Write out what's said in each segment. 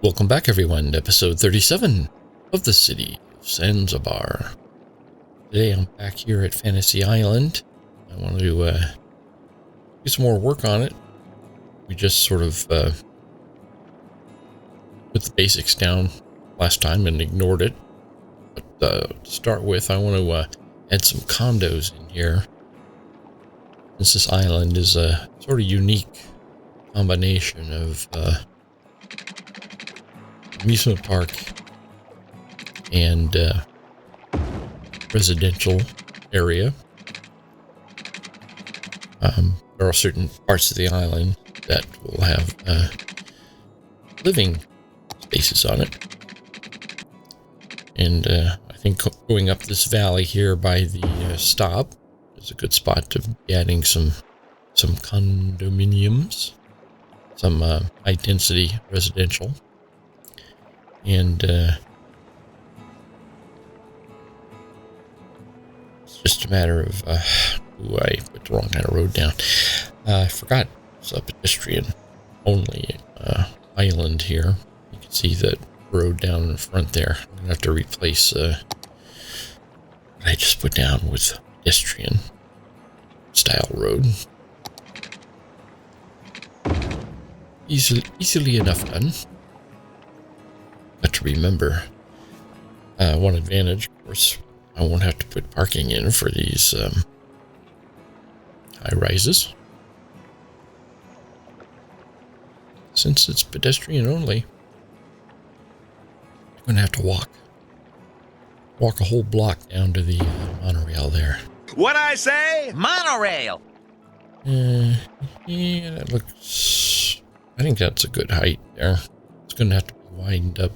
Welcome back, everyone, to episode 37 of the city of Sandzibar. Today I'm back here at Fantasy Island. I want to do some more work on it. We just sort of put the basics down last time and ignored it. But to start with, I want to add some condos in here. Since this island is a sort of unique combination of amusement park and residential area. There are certain parts of the island that will have living spaces on it. And I think going up this valley here by the stop is a good spot to be adding some condominiums, some high density residential. And it's just a matter of I put the wrong kind of road down. I forgot it's a pedestrian only island here. You can see that road down in the front there. I'm gonna have to replace what I just put down with pedestrian style road. Easily enough done. But to remember, one advantage, of course, I won't have to put parking in for these high rises. Since it's pedestrian only, I'm going to have to walk a whole block down to the monorail there. What I say? Monorail! Yeah, that looks... I think that's a good height there. It's going to have to be widened up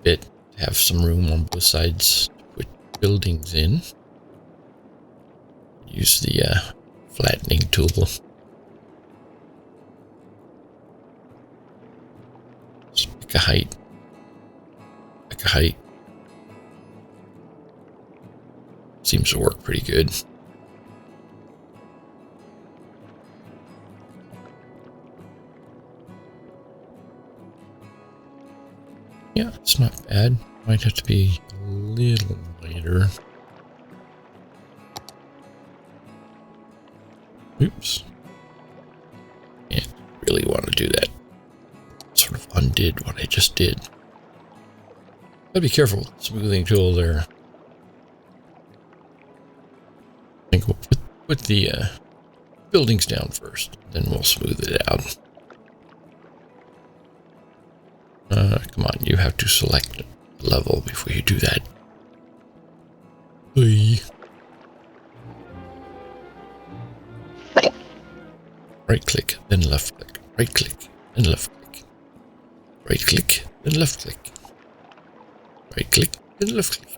bit to have some room on both sides to put buildings in. Use the flattening tool. Just pick a height. Seems to work pretty good. Yeah, it's not bad. Might have to be a little later. Oops. Can't really want to do that. Sort of undid what I just did. Gotta be careful with the smoothing tool there. I think we'll put the buildings down first, then we'll smooth it out. Come on, you have to select a level before you do that. Hey. Right click, then left click. Right click, then left click. Right click, then left click. Right click, then left click.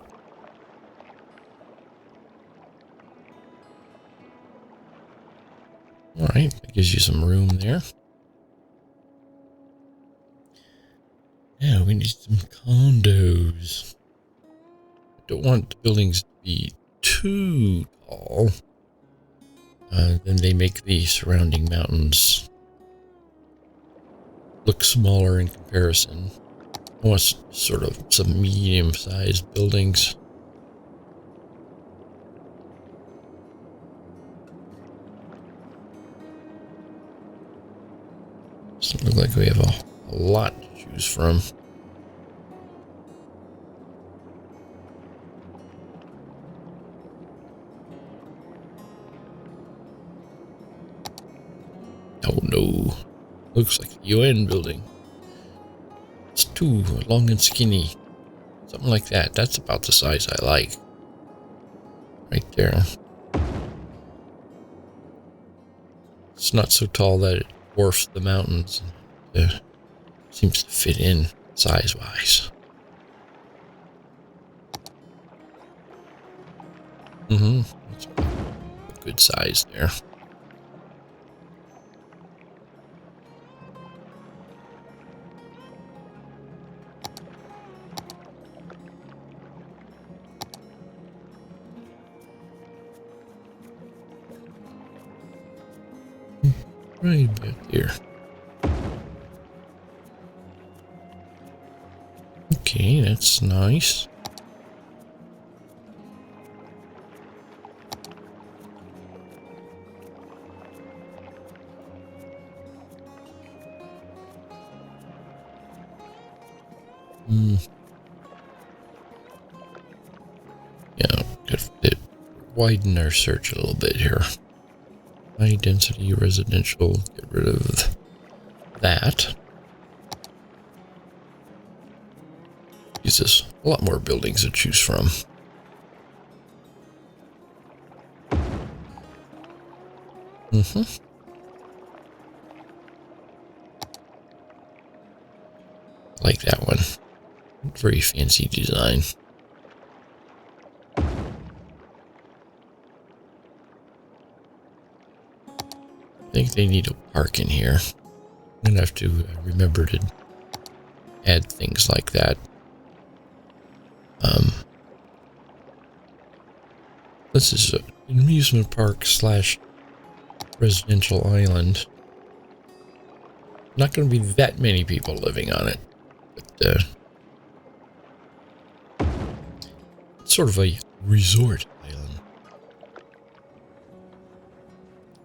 Alright, that gives you some room there. Yeah, we need some condos. I don't want the buildings to be too tall. Then they make the surrounding mountains look smaller in comparison. I want sort of some medium-sized buildings. Doesn't look like we have a lot to choose from. Oh no, looks like a UN building. It's too long and skinny. Something like that. That's about the size I like. Right there. It's not so tall that it dwarfs the mountains. Seems to fit in size-wise. That's a good size there. Right back here. That's nice. Yeah, could widen our search a little bit here. High density residential, get rid of that. Gives us a lot more buildings to choose from. Like that one. Very fancy design. I think they need a park in here. I'm gonna have to remember to add things like that. This is an amusement park slash residential island. Not going to be that many people living on it, but it's sort of a resort island.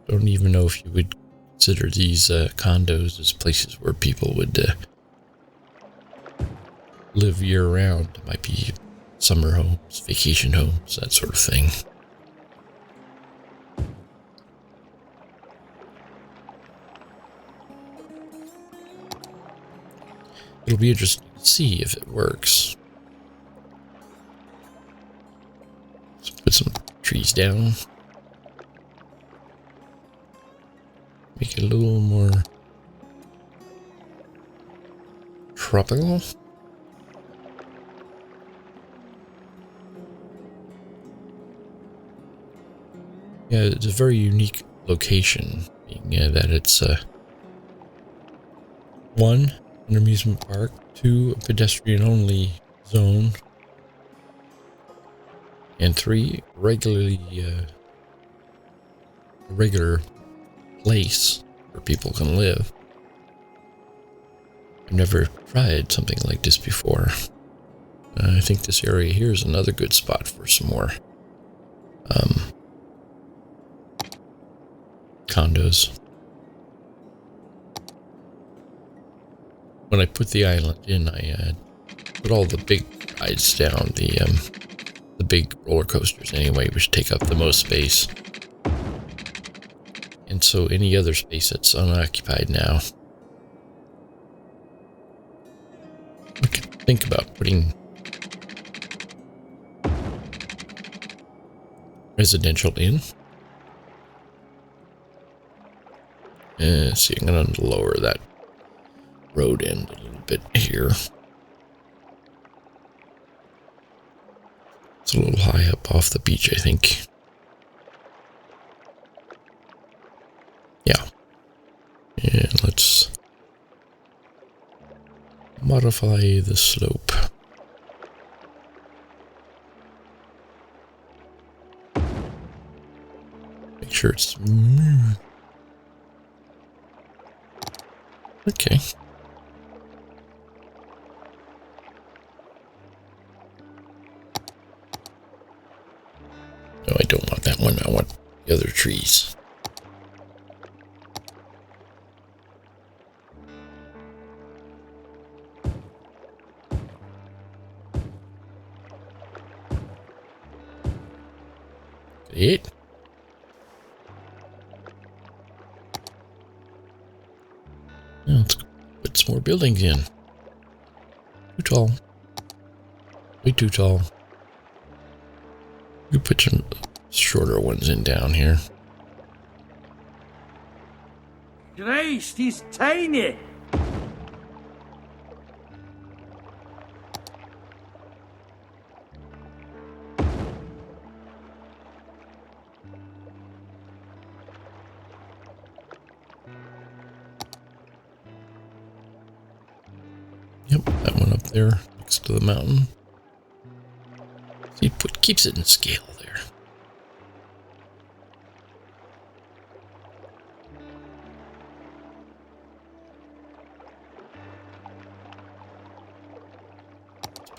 Don't even know if you would consider these condos as places where people would live year-round. It might be summer homes, vacation homes, that sort of thing. It'll be interesting to see if it works. Let's put some trees down. Make it a little more tropical. Yeah, it's a very unique location, being that it's one, an amusement park, two, a pedestrian-only zone, and three, a regular place where people can live. I've never tried something like this before. I think this area here is another good spot for some more condos. When I put the island in, I put all the big rides down, the big roller coasters anyway, which take up the most space. And so any other space that's unoccupied now, we could think about putting residential in. See, I'm going to lower that road end a little bit here. It's a little high up off the beach, I think. Yeah. And let's modify the slope. Make sure it's smooth. Okay. No, I don't want that one. I want the other trees. It. Now let's put some more buildings in. Too tall. Way too tall. You put some shorter ones in down here. Christ, he's tiny. Yep, that one up there next to the mountain. See, keeps it in scale there.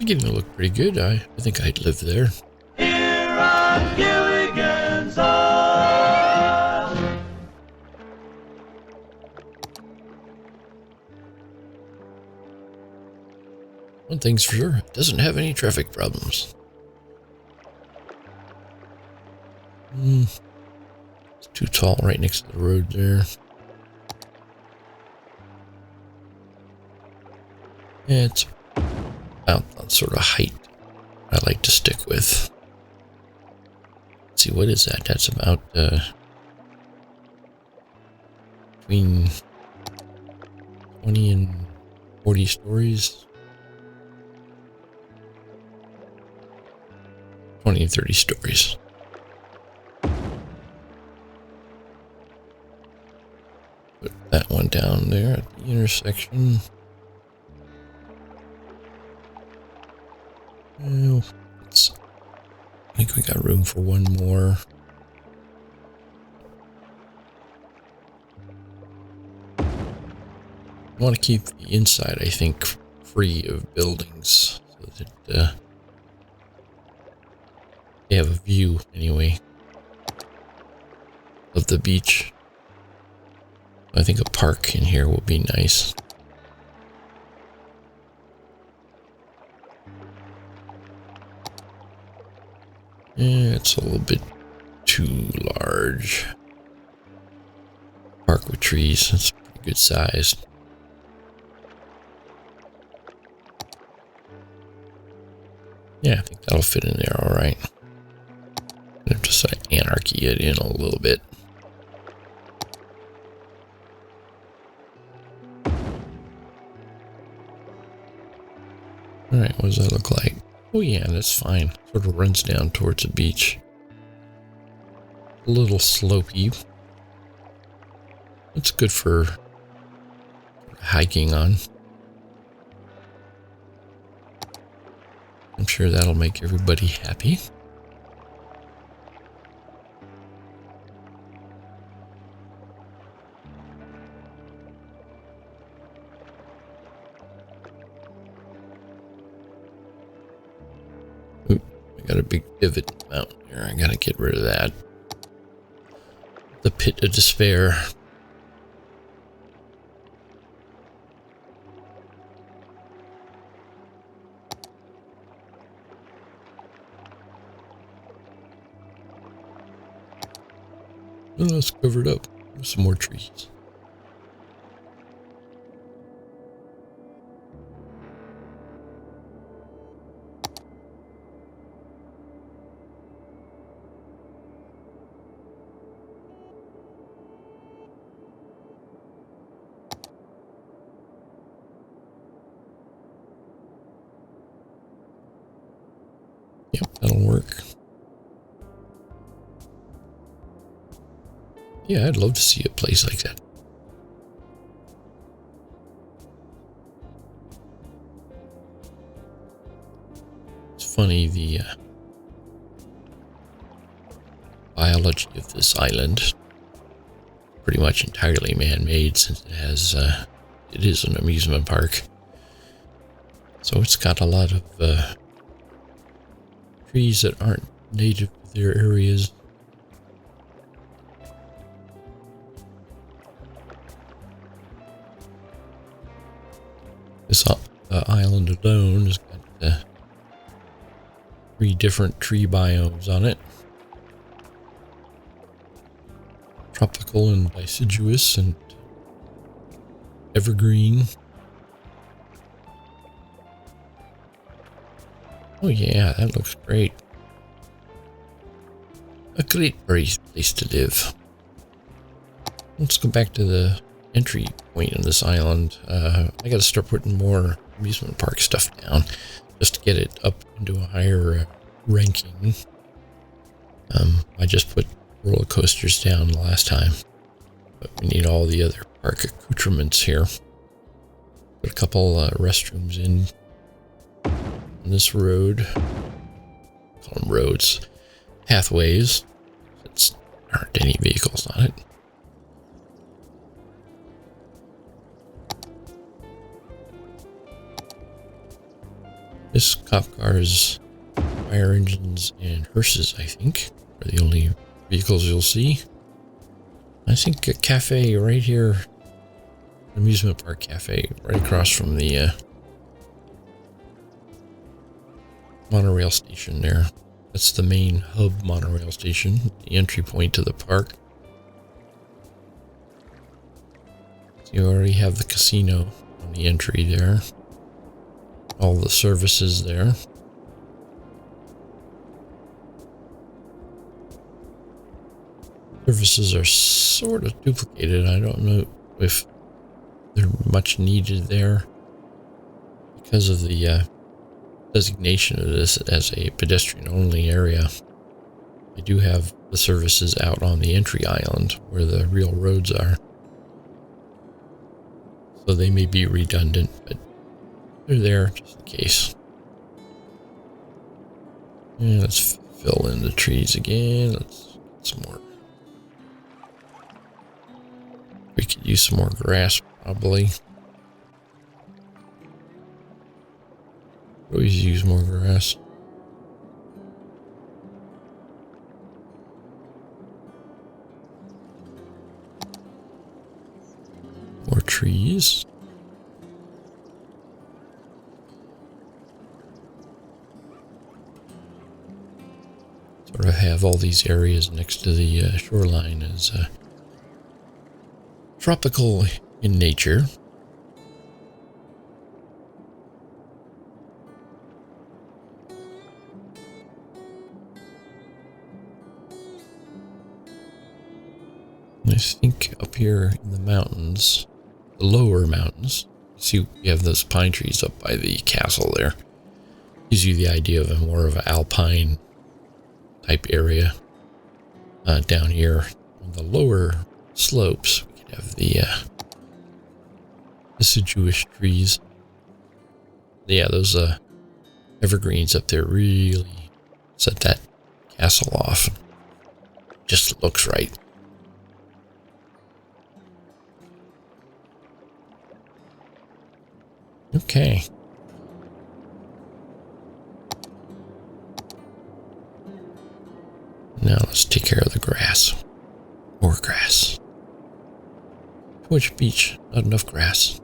beginning to look pretty good. I think I'd live there. Here on Gilligan's Isle. One thing's for sure, it doesn't have any traffic problems. It's too tall right next to the road there. Yeah, it's about that sort of height I like to stick with. Let's see, what is that? That's about between 20 and 40 stories. 20 and 30 stories. Put that one down there at the intersection. Well, I think we got room for one more. I want to keep the inside, I think, free of buildings so that they have a view, anyway, of the beach. I think a park in here will be nice. Yeah, it's a little bit too large. Park with trees, it's pretty good size. Yeah, I think that'll fit in there all right. I have to sort of anarchy it in a little bit. All right, what does that look like? Oh yeah, that's fine. Sort of runs down towards the beach. A little slopey. It's good for hiking on. I'm sure that'll make everybody happy. Got a big divot out here. I gotta get rid of that. The pit of despair. Oh, it's covered up with some more trees. Yep, that'll work. Yeah, I'd love to see a place like that. It's funny, the biology of this island, pretty much entirely man-made, since it has, it is an amusement park. So it's got a lot of trees that aren't native to their areas. This island alone has got 3 different tree biomes on it. Tropical and deciduous and evergreen. Oh yeah, that looks great. A great place to live. Let's go back to the entry point in this island. I gotta start putting more amusement park stuff down just to get it up into a higher ranking. I just put roller coasters down the last time, but we need all the other park accoutrements here. Put a couple restrooms in on this road. Call them roads, pathways. There aren't any vehicles on it. This cop car's fire engines and hearses, I think, are the only vehicles you'll see. I think a cafe right here, amusement park cafe, right across from the monorail station there. That's the main hub monorail station, the entry point to the park. You already have the casino on the entry there. All the services there. Services are sort of duplicated. I don't know if they're much needed there because of the designation of this as a pedestrian-only area. I do have the services out on the entry island where the real roads are. So they may be redundant, but they're there just in case. Yeah, let's fill in the trees again. Let's get some more. We could use some more grass, probably. Always use more grass. More trees. Sort of have all these areas next to the shoreline as tropical in nature. I think up here in the mountains, the lower mountains, see we have those pine trees up by the castle there. Gives you the idea of a more of an alpine type area. Down here on the lower slopes, we can have the deciduous trees. Yeah, those evergreens up there really set that castle off. Just looks right. Okay. Now let's take care of the grass. More grass. Too much beach, not enough grass.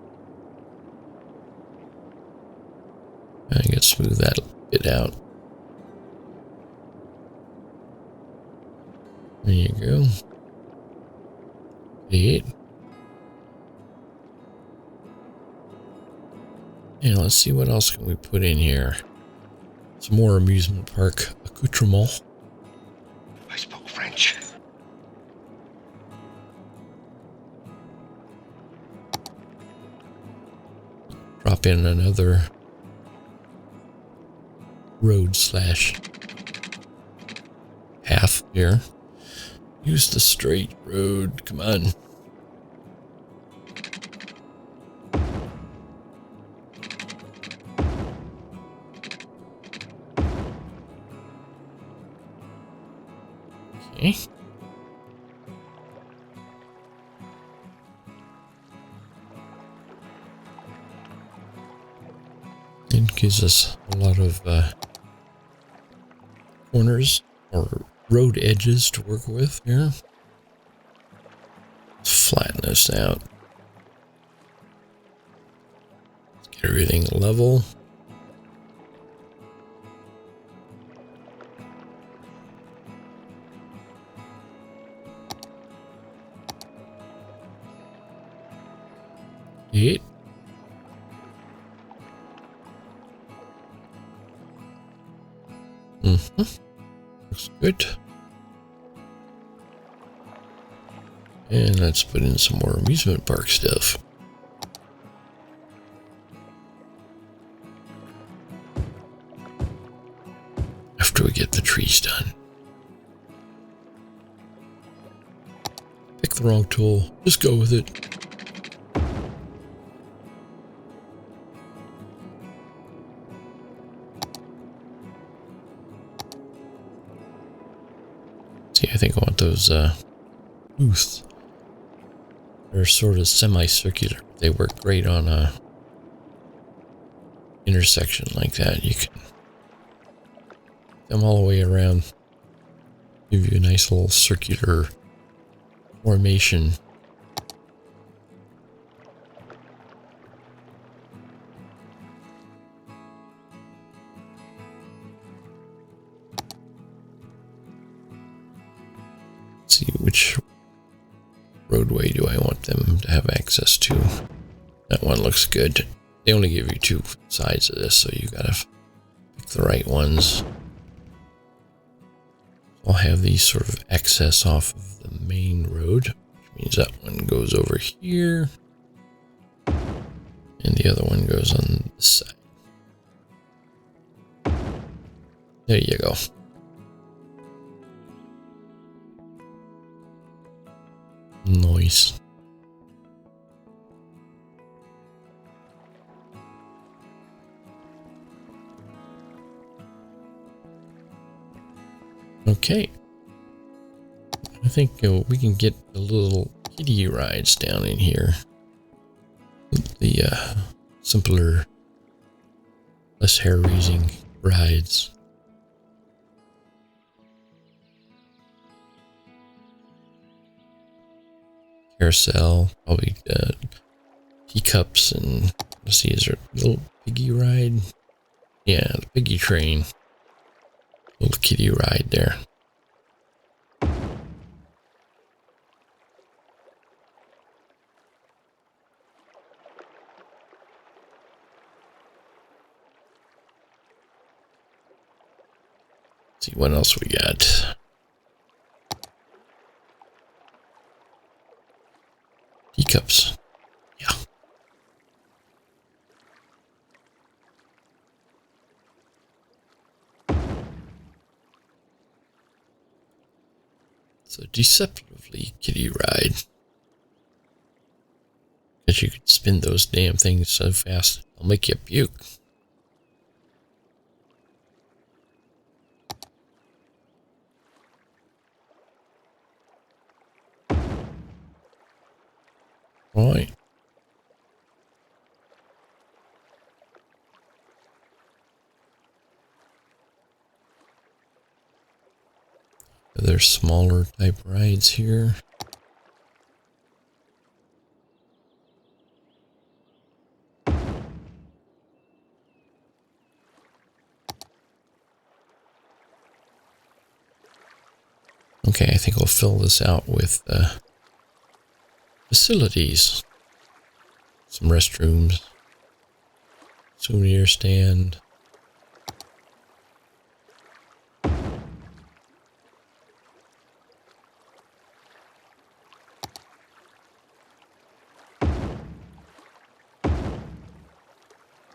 I gotta smooth that a bit out. There you go. 8. And let's see what else can we put in here. Some more amusement park accoutrement. I spoke French. Drop in another road slash path here. Use the straight road. Come on. Okay. It gives us a lot of corners or road edges to work with here. Let's flatten this out. Let's get everything level. Eight. Looks good. And let's put in some more amusement park stuff. After we get the trees done. Pick the wrong tool. Just go with it. See, I think I want those booths. They're sort of semicircular. They work great on intersection like that, you can come all the way around, give you a nice little circular formation. Let's see, which roadway do I want them to have access to? That one looks good. They only give you 2 sides of this, so you gotta pick the right ones. I'll have these sort of access off of the main road, which means that one goes over here, and the other one goes on this side. There you go. Nice. Okay. I think we can get the little kiddie rides down in here. The simpler, less hair-raising rides. Carousel, probably teacups, and let's see, is there a little piggy ride? Yeah, the piggy train. Little kiddie ride there. Let's see what else we got. Teacups. Yeah. It's a deceptively kiddie ride. Because you could spin those damn things so fast, they'll make you puke. Right. There's smaller type rides here. Okay, I think we'll fill this out with facilities. Some restrooms, souvenir stand.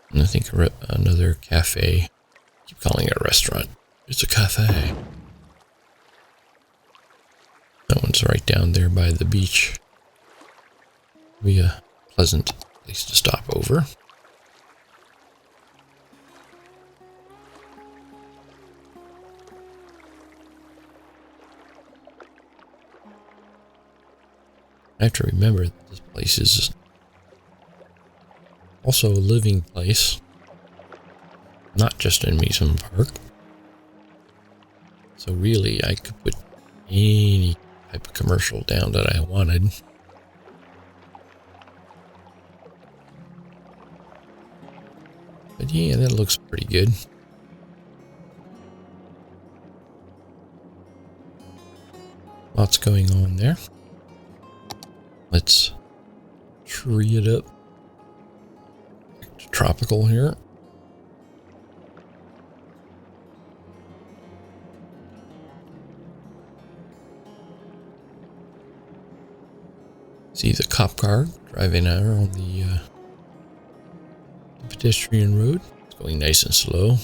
And I think another cafe. I keep calling it a restaurant. It's a cafe. That one's right down there by the beach. Be a pleasant place to stop over. I have to remember that this place is also a living place, not just an amusement park. So really, I could put any type of commercial down that I wanted. But yeah, that looks pretty good. Lots going on there. Let's tree it up. Back to tropical here. See the cop car driving out on the pedestrian road. It's going nice and slow.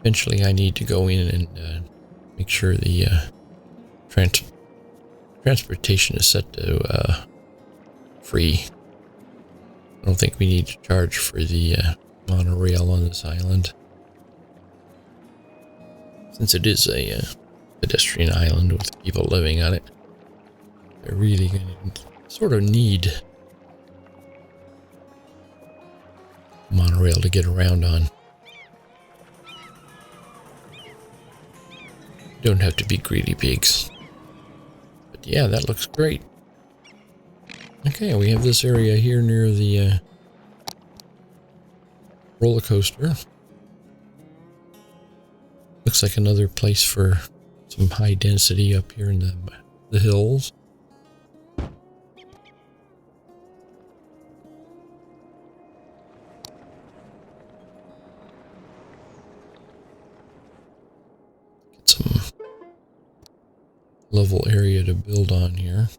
Eventually I need to go in and make sure the transportation is set to free. I don't think we need to charge for the monorail on this island, since it is a pedestrian island with people living on it. I really sort of need monorail to get around on. Don't have to be greedy pigs. But yeah, that looks great. Okay, we have this area here near the roller coaster. Looks like another place for some high density up here in the hills. Get some level area to build on here.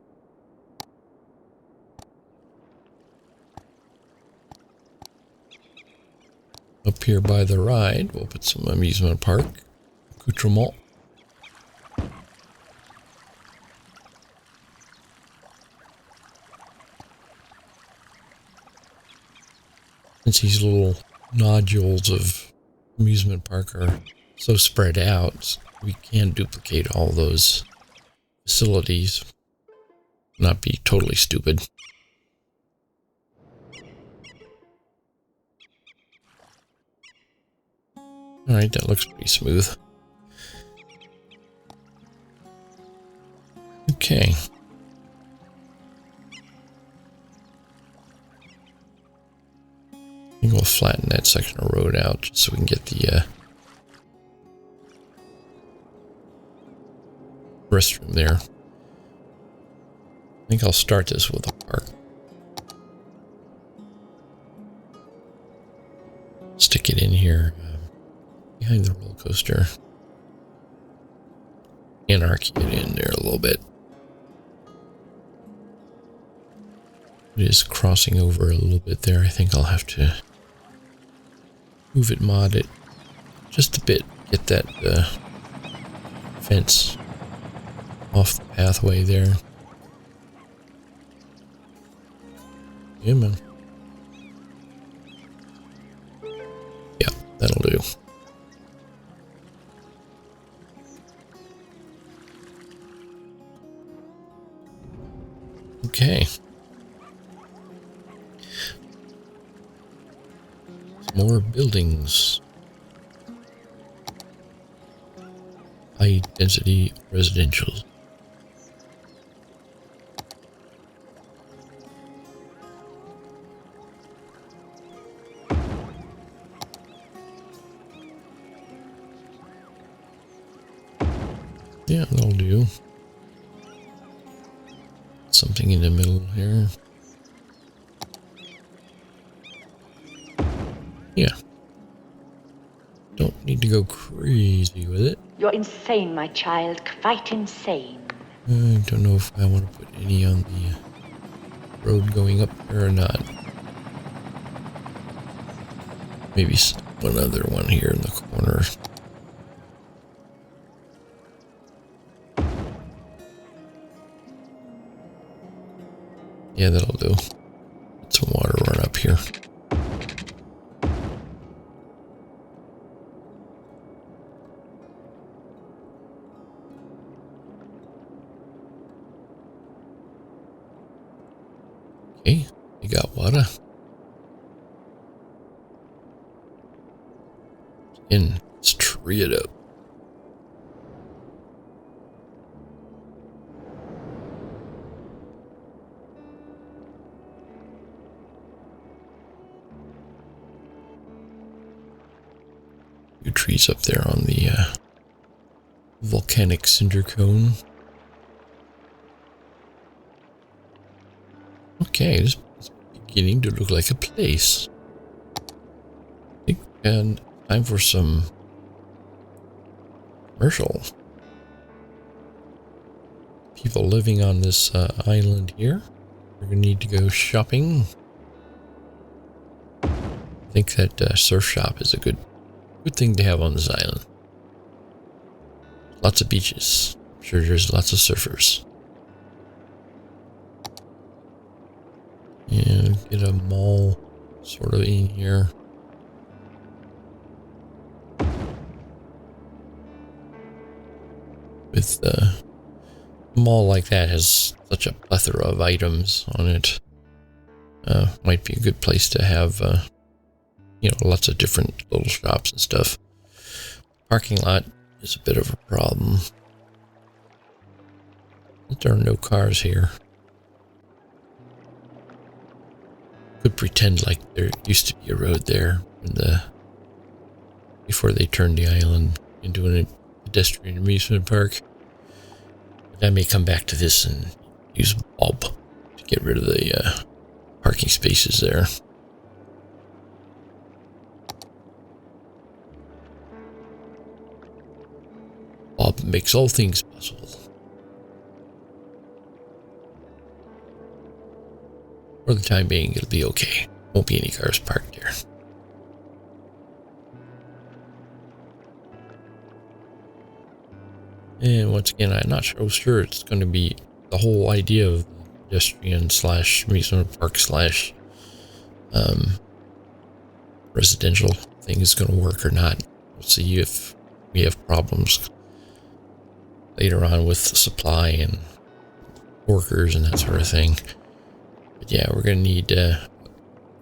Up here by the ride, we'll put some amusement park accoutrement. Since these little nodules of amusement park are so spread out, we can duplicate all those facilities, not be totally stupid. Alright, that looks pretty smooth. Okay. I think we'll flatten that section of road out just so we can get the restroom there. I think I'll start this with a park. Stick it in here behind the roller coaster. Anarchy it in there a little bit. It is crossing over a little bit there. I think I'll have to move it, mod it just a bit. Get that fence off the pathway there. Yeah, man. Yeah, that'll do. Okay. More buildings. High density residential. Yeah, that'll do. Something in the middle here. Yeah. Don't need to go crazy with it. You're insane, my child. Quite insane. I don't know if I want to put any on the road going up there or not. Maybe one other one here in the corner. Yeah, that'll do. Let some water run up here. Okay, you got water. And let's tree it up. Few trees up there on the volcanic cinder cone. Okay, this is beginning to look like a place. I think, and time for some commercial. People living on this island here. We're gonna need to go shopping. I think that surf shop is a good thing to have on this island. Lots of beaches. I'm sure there's lots of surfers. Yeah, get a mall sort of in here. With A mall like that has such a plethora of items on it. Might be a good place to have, lots of different little shops and stuff. Parking lot is a bit of a problem. But there are no cars here. Could pretend like there used to be a road there before they turned the island into a pedestrian amusement park. But I may come back to this and use Bob to get rid of the parking spaces there. Bob makes all things possible. For the time being, it'll be okay. Won't be any cars parked there. And once again, I'm not so sure it's going to be the whole idea of pedestrian / amusement park / residential thing is going to work or not. We'll see if we have problems later on with the supply and workers and that sort of thing. But yeah, we're going to need a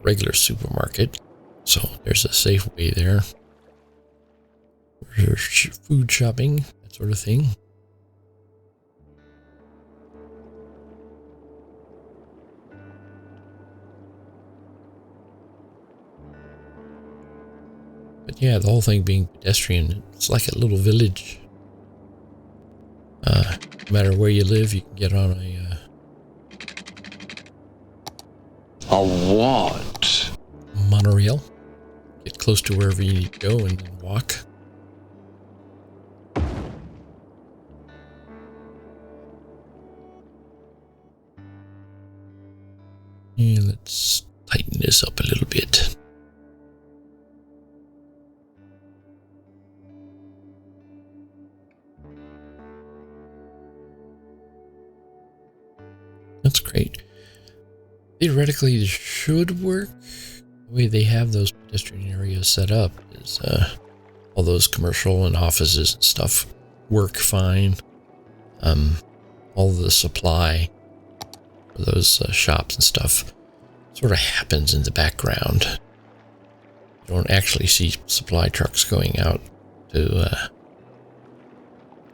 regular supermarket. So there's a Safeway there. There's food shopping, that sort of thing. But yeah, the whole thing being pedestrian, it's like a little village. No matter where you live, you can get on A what? monorail. Get close to wherever you need to go and then walk. And let's tighten this up a little bit. That's great. Theoretically, this should work. The way they have those pedestrian areas set up is all those commercial and offices and stuff work fine. All the supply for those shops and stuff sort of happens in the background. You don't actually see supply trucks going out to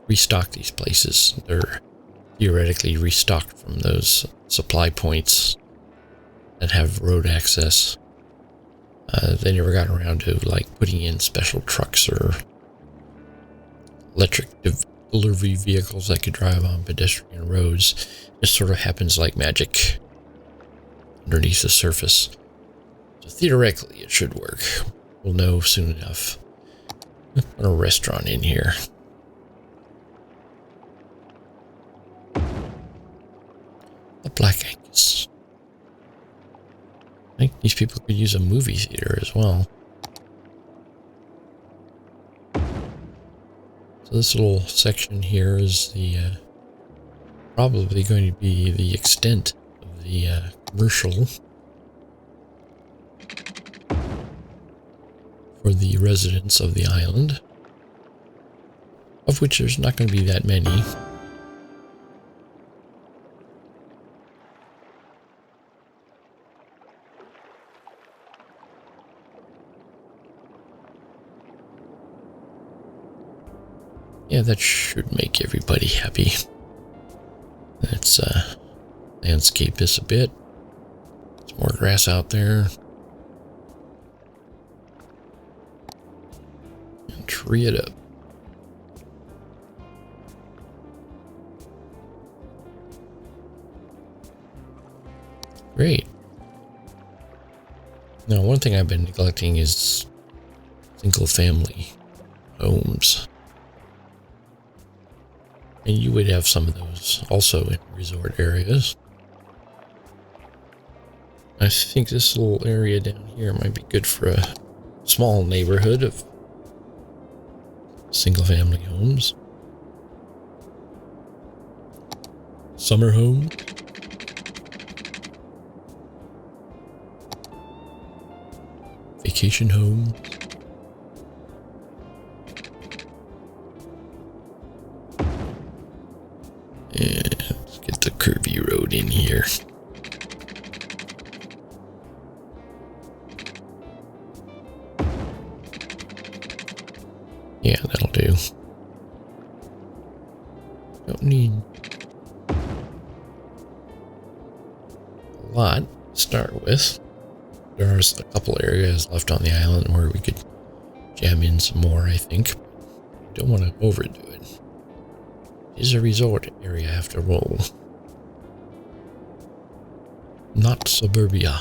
restock these places. They're theoretically restocked from those supply points that have road access. They never got around to like putting in special trucks or electric delivery vehicles that could drive on pedestrian roads. It sort of happens like magic underneath the surface. So theoretically it should work. We'll know soon enough. Put a restaurant in here. The Black Angus. I think these people could use a movie theater as well. So this little section here is the probably going to be the extent of the commercial for the residents of the island, of which there's not going to be that many. Yeah, that should make everybody happy. Let's landscape this a bit. Some more grass out there. And tree it up. Great. Now, one thing I've been neglecting is single family homes. And you would have some of those also in resort areas. I think this little area down here might be good for a small neighborhood of single-family homes. Summer home. Vacation home. And here. Yeah, that'll do. Don't need a lot to start with. There's a couple areas left on the island where we could jam in some more, I think. Don't want to overdo it. It is a resort area after all. Not suburbia.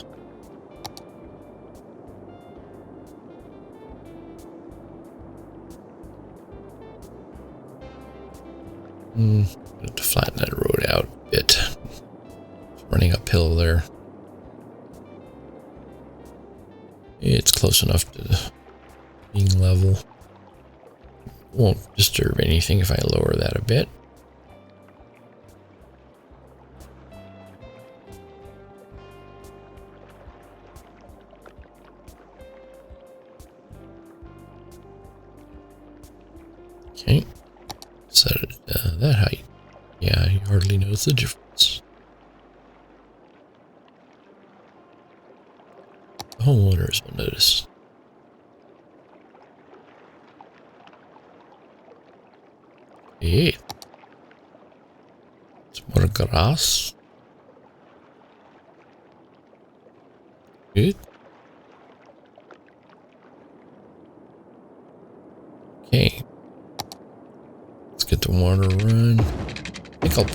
To flatten that road out a bit. It's running uphill there. It's close enough to being level. Won't disturb anything if I lower that a bit. Okay. Set it that height. Yeah, you hardly notice the difference. The homeowners will notice. Hey. It's more grass. Good. Okay. Let's get the water run. I think I'll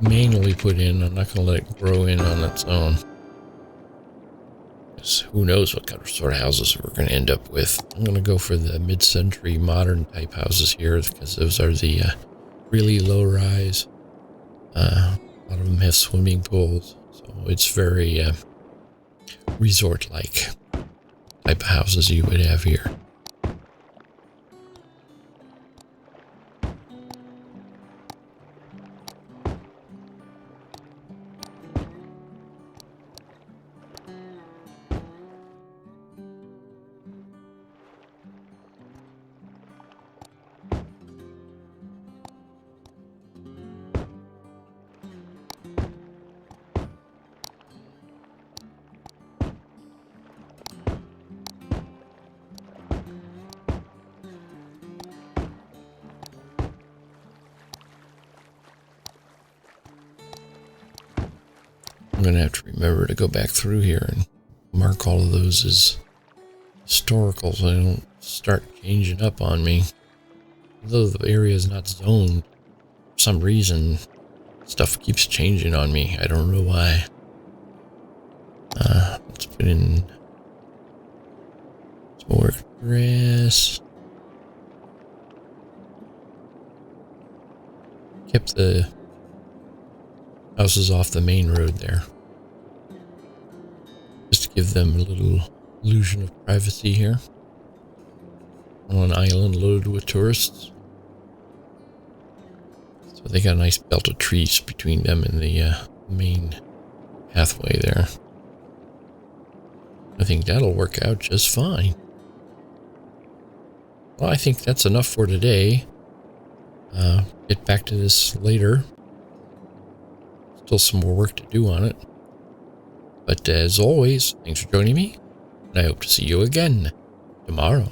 manually put in. I'm not going to let it grow in on its own. Because who knows what kind of sort of houses we're going to end up with. I'm going to go for the mid-century modern type houses here because those are the really low rise. A lot of them have swimming pools. So it's very resort-like type of houses you would have here. I'm going to have to remember to go back through here and mark all of those as historical so they don't start changing up on me. Although the area is not zoned, for some reason, stuff keeps changing on me. I don't know why. Let's put in some more grass. Kept the houses off the main road there. Just to give them a little illusion of privacy here. On an island loaded with tourists. So they got a nice belt of trees between them and the main pathway there. I think that'll work out just fine. Well, I think that's enough for today. Get back to this later. Still some more work to do on it. But as always, thanks for joining me, and I hope to see you again tomorrow.